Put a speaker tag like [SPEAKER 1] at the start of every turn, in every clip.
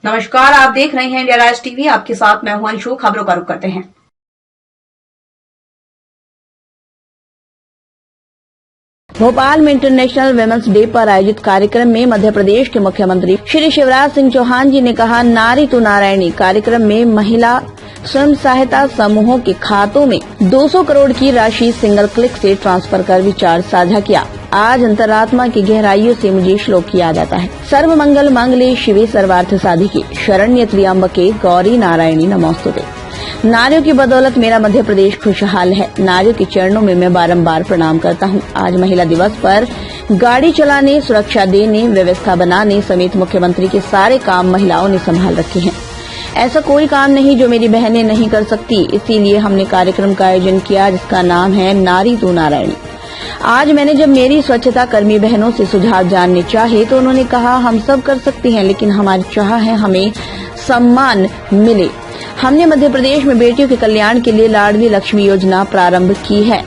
[SPEAKER 1] नमस्कार, आप देख रहे हैं इंडिया राज टीवी। आपके साथ मैं हूं अंशु। खबरों का रुख करते हैं।
[SPEAKER 2] भोपाल में इंटरनेशनल वुमेन्स डे पर आयोजित कार्यक्रम में मध्य प्रदेश के मुख्यमंत्री श्री शिवराज सिंह चौहान जी ने कहा, नारी तू नारायणी कार्यक्रम में महिला स्वयं सहायता समूहों के खातों में 200 करोड़ की राशि सिंगल क्लिक से ट्रांसफर कर विचार साझा किया। आज अंतरात्मा की गहराइयों से मुझे श्लोक याद आता है। सर्व मंगल मंगले शिवे सर्वार्थ साधिके शरण्य त्र्यंबके गौरी नारायणी नमोस्तुते। नारियों की बदौलत मेरा मध्य प्रदेश खुशहाल है। नारियों के चरणों में मैं बारंबार प्रणाम करता हूँ। आज महिला दिवस पर गाड़ी चलाने, सुरक्षा देने, व्यवस्था बनाने समेत मुख्यमंत्री के सारे काम महिलाओं ने संभाल रखे हैं। ऐसा कोई काम नहीं जो मेरी बहनें नहीं कर सकती। इसीलिए हमने कार्यक्रम का आयोजन किया जिसका नाम है नारी तू नारायणी। आज मैंने जब मेरी स्वच्छता कर्मी बहनों से सुझाव जानने चाहे तो उन्होंने कहा, हम सब कर सकते हैं लेकिन हमारी चाह है हमें सम्मान मिले। हमने मध्य प्रदेश में बेटियों के कल्याण के लिए लाडली लक्ष्मी योजना प्रारंभ की है।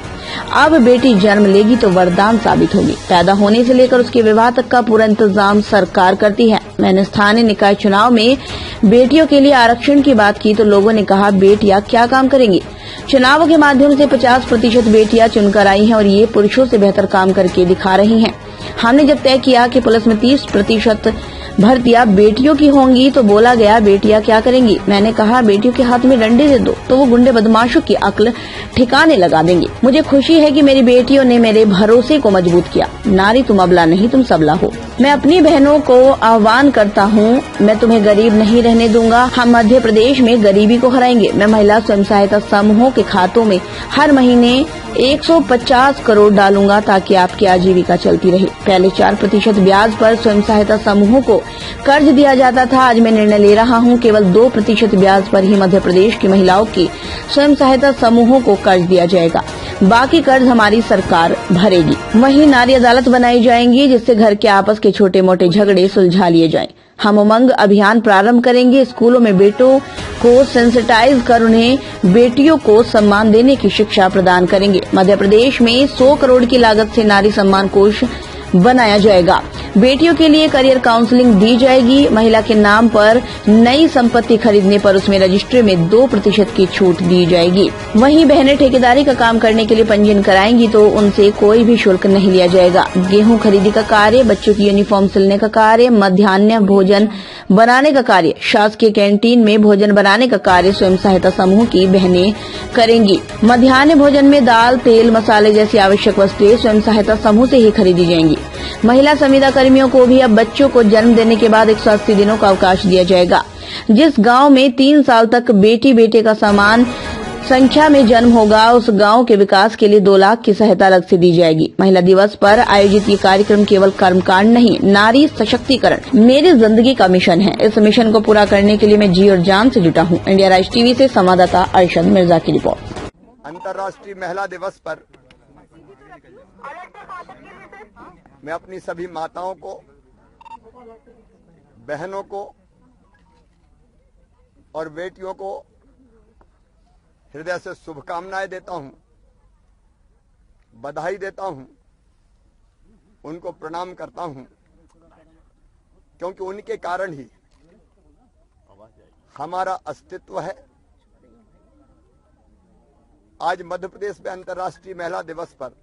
[SPEAKER 2] अब बेटी जन्म लेगी तो वरदान साबित होगी। पैदा होने से लेकर उसके विवाह तक का पूरा इंतजाम सरकार करती है। मैंने स्थानीय निकाय चुनाव में बेटियों के लिए आरक्षण की बात की तो लोगों ने कहा, बेटियां क्या काम करेंगी। चुनावों के माध्यम से 50% बेटियां चुनकर आई हैं और ये पुरुषों से बेहतर काम करके दिखा रही हैं। हमने जब तय किया कि पुलिस में 30% भर्तियां बेटियों की होंगी तो बोला गया, बेटियां क्या करेंगी। मैंने कहा, बेटियों के हाथ में डंडे दे दो तो वो गुंडे बदमाशों की अक्ल ठिकाने लगा देंगे। मुझे खुशी है कि मेरी बेटियों ने मेरे भरोसे को मजबूत किया। नारी तुम अबला नहीं, तुम सबला हो। मैं अपनी बहनों को आह्वान करता हूँ, मैं तुम्हें गरीब नहीं रहने दूंगा। हम मध्य प्रदेश में गरीबी को हराएंगे। मैं महिला स्वयं सहायता समूहों के खातों में हर महीने 150 करोड़ डालूंगा ताकि आपकी आजीविका चलती रहे। पहले 4% ब्याज पर स्वयं सहायता समूहों को कर्ज दिया जाता था। आज मैं निर्णय ले रहा हूं, केवल 2% ब्याज पर ही मध्य प्रदेश की महिलाओं की स्वयं सहायता समूहों को कर्ज दिया जाएगा। बाकी कर्ज हमारी सरकार भरेगी। वहीं नारी अदालत बनाई जाएंगी जिससे घर के आपस के छोटे मोटे झगड़े सुलझा लिए जाएं। हम उमंग अभियान प्रारंभ करेंगे। स्कूलों में बेटों को सेंसिटाइज कर उन्हें बेटियों को सम्मान देने की शिक्षा प्रदान करेंगे। मध्य प्रदेश में 100 करोड़ की लागत से नारी सम्मान कोष बनाया जाएगा। बेटियों के लिए करियर काउंसलिंग दी जाएगी। महिला के नाम पर नई संपत्ति खरीदने पर उसमें रजिस्ट्री में 2% की छूट दी जाएगी। वहीं बहनें ठेकेदारी का काम करने के लिए पंजीयन कराएंगी तो उनसे कोई भी शुल्क नहीं लिया जाएगा। गेहूं खरीदी का कार्य, बच्चों की यूनिफॉर्म सिलने का कार्य, मध्याह्न भोजन बनाने का कार्य, शासकीय कैंटीन में भोजन बनाने का कार्य स्वयं सहायता समूह की बहनें करेंगी। मध्याह्न भोजन में दाल, तेल, मसाले जैसी आवश्यक वस्तुएं स्वयं सहायता समूह से ही खरीदी जाएंगी। महिला संविदा कर्मियों को भी अब बच्चों को जन्म देने के बाद 180 दिनों का अवकाश दिया जाएगा। जिस गांव में 3 साल तक बेटी बेटे का समान संख्या में जन्म होगा उस गांव के विकास के लिए 2 लाख की सहायता अलग से दी जाएगी। महिला दिवस पर आयोजित ये कार्यक्रम केवल कर्मकांड नहीं, नारी सशक्तिकरण मेरी जिंदगी का मिशन है। इस मिशन को पूरा करने के लिए मैं जी और जान से जुटा हूँ। इंडिया राज टीवी से संवाददाता अरशद मिर्जा की रिपोर्ट।
[SPEAKER 3] अंतर्राष्ट्रीय महिला दिवस पर मैं अपनी सभी माताओं को, बहनों को और बेटियों को हृदय से शुभकामनाएं देता हूं, बधाई देता हूं, उनको प्रणाम करता हूं, क्योंकि उनके कारण ही हमारा अस्तित्व है। आज मध्य प्रदेश में अंतर्राष्ट्रीय महिला दिवस पर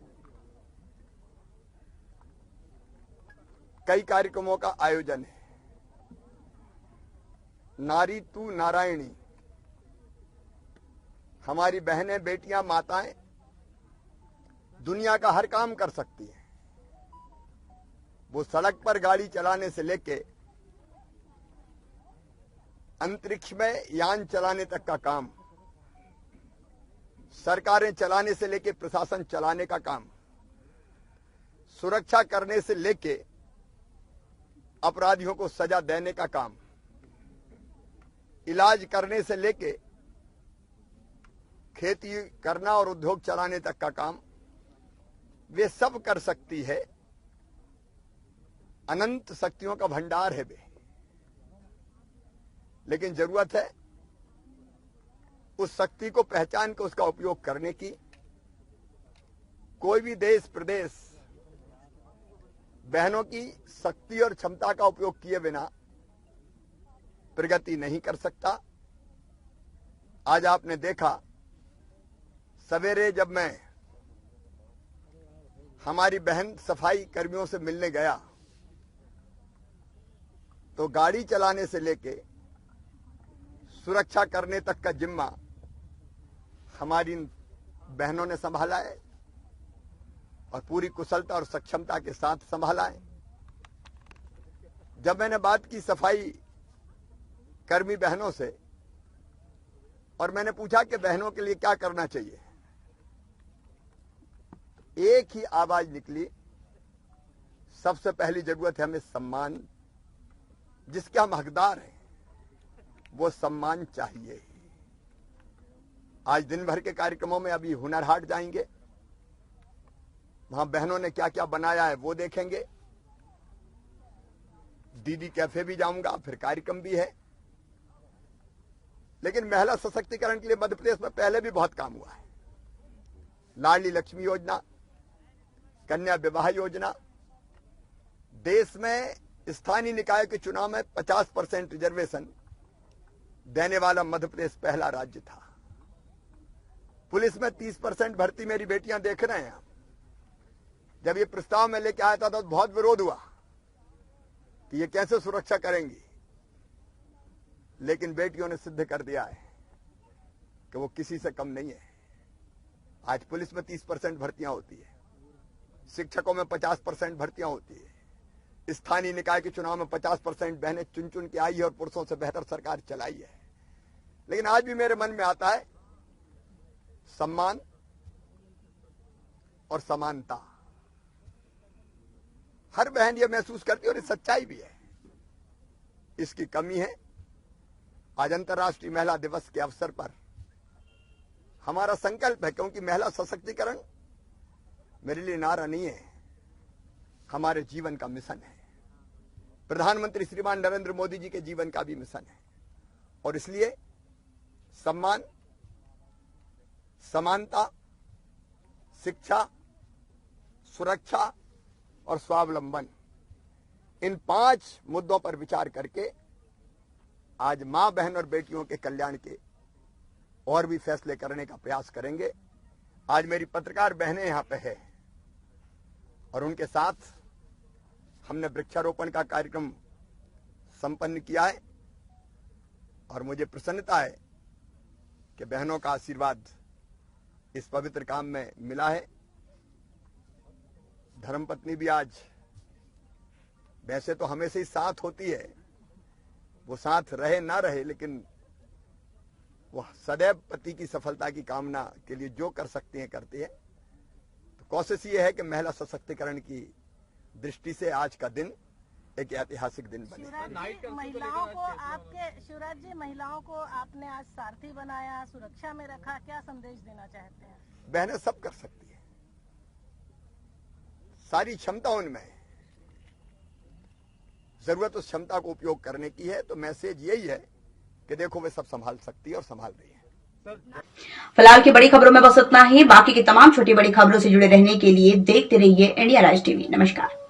[SPEAKER 3] कई कार्यक्रमों का आयोजन है। नारी तू नारायणी, हमारी बहनें, बेटियां, माताएं दुनिया का हर काम कर सकती हैं। वो सड़क पर गाड़ी चलाने से लेके अंतरिक्ष में यान चलाने तक का काम, सरकारें चलाने से लेके प्रशासन चलाने का काम, सुरक्षा करने से लेके अपराधियों को सजा देने का काम, इलाज करने से लेके खेती करना और उद्योग चलाने तक का काम वे सब कर सकती है। अनंत शक्तियों का भंडार है वे, लेकिन जरूरत है उस शक्ति को पहचान कर उसका उपयोग करने की। कोई भी देश प्रदेश बहनों की शक्ति और क्षमता का उपयोग किए बिना प्रगति नहीं कर सकता। आज आपने देखा, सवेरे जब मैं हमारी बहन सफाई कर्मियों से मिलने गया तो गाड़ी चलाने से लेके सुरक्षा करने तक का जिम्मा हमारी बहनों ने संभाला है और पूरी कुशलता और सक्षमता के साथ संभाला है। जब मैंने बात की सफाई कर्मी बहनों से और मैंने पूछा कि बहनों के लिए क्या करना चाहिए, एक ही आवाज निकली, सबसे पहली जरूरत है हमें सम्मान। जिसके हम हकदार हैं वो सम्मान चाहिए। आज दिन भर के कार्यक्रमों में अभी हुनर हाट जाएंगे, वहां बहनों ने क्या क्या बनाया है वो देखेंगे। दीदी कैफे भी जाऊंगा, फिर कार्यक्रम भी है। लेकिन महिला सशक्तिकरण के लिए मध्य प्रदेश में पहले भी बहुत काम हुआ है। लाडली लक्ष्मी योजना, कन्या विवाह योजना, देश में स्थानीय निकाय के चुनाव में 50% रिजर्वेशन देने वाला मध्य प्रदेश पहला राज्य था। पुलिस में 30% भर्ती मेरी बेटियां देख रहे हैं। जब ये प्रस्ताव में लेके आया था तो बहुत विरोध हुआ कि ये कैसे सुरक्षा करेंगी, लेकिन बेटियों ने सिद्ध कर दिया है कि वो किसी से कम नहीं है। आज पुलिस में 30% भर्तियां होती है, शिक्षकों में 50% भर्तियां होती है, स्थानीय निकाय के चुनाव में 50% बहनें चुन चुन के आई है और पुरुषों से बेहतर सरकार चलाई है। लेकिन आज भी मेरे मन में आता है सम्मान और समानता। हर बहन ये महसूस करती है और ये सच्चाई भी है, इसकी कमी है। आज अंतर्राष्ट्रीय महिला दिवस के अवसर पर हमारा संकल्प है, क्योंकि महिला सशक्तिकरण मेरे लिए नारा नहीं है, हमारे जीवन का मिशन है। प्रधानमंत्री श्रीमान नरेंद्र मोदी जी के जीवन का भी मिशन है। और इसलिए सम्मान, समानता, शिक्षा, सुरक्षा और स्वावलंबन, इन 5 मुद्दों पर विचार करके आज मां, बहन और बेटियों के कल्याण के और भी फैसले करने का प्रयास करेंगे। आज मेरी पत्रकार बहनें यहां पे है और उनके साथ हमने वृक्षारोपण का कार्यक्रम संपन्न किया है और मुझे प्रसन्नता है कि बहनों का आशीर्वाद इस पवित्र काम में मिला है। धर्मपत्नी भी आज, वैसे तो हमेशा ही साथ होती है, वो साथ रहे ना रहे, लेकिन वो सदैव पति की सफलता की कामना के लिए जो कर सकती हैं करती है। तो कोशिश ये है कि महिला सशक्तिकरण की दृष्टि से आज का दिन एक ऐतिहासिक दिन बने।
[SPEAKER 4] शिवराज जी, महिलाओं को आपने आज सारथी बनाया, सुरक्षा में रखा, क्या संदेश देना चाहते हैं?
[SPEAKER 3] बहनें सब कर सकती है, सारी क्षमता उनमें है, जरूरत उस क्षमता को उपयोग करने की है। तो मैसेज यही है कि देखो वे सब संभाल सकती है और संभाल रही है।
[SPEAKER 1] फिलहाल की बड़ी खबरों में बस इतना ही। बाकी की तमाम छोटी बड़ी खबरों से जुड़े रहने के लिए देखते रहिए इंडिया राज टीवी। नमस्कार।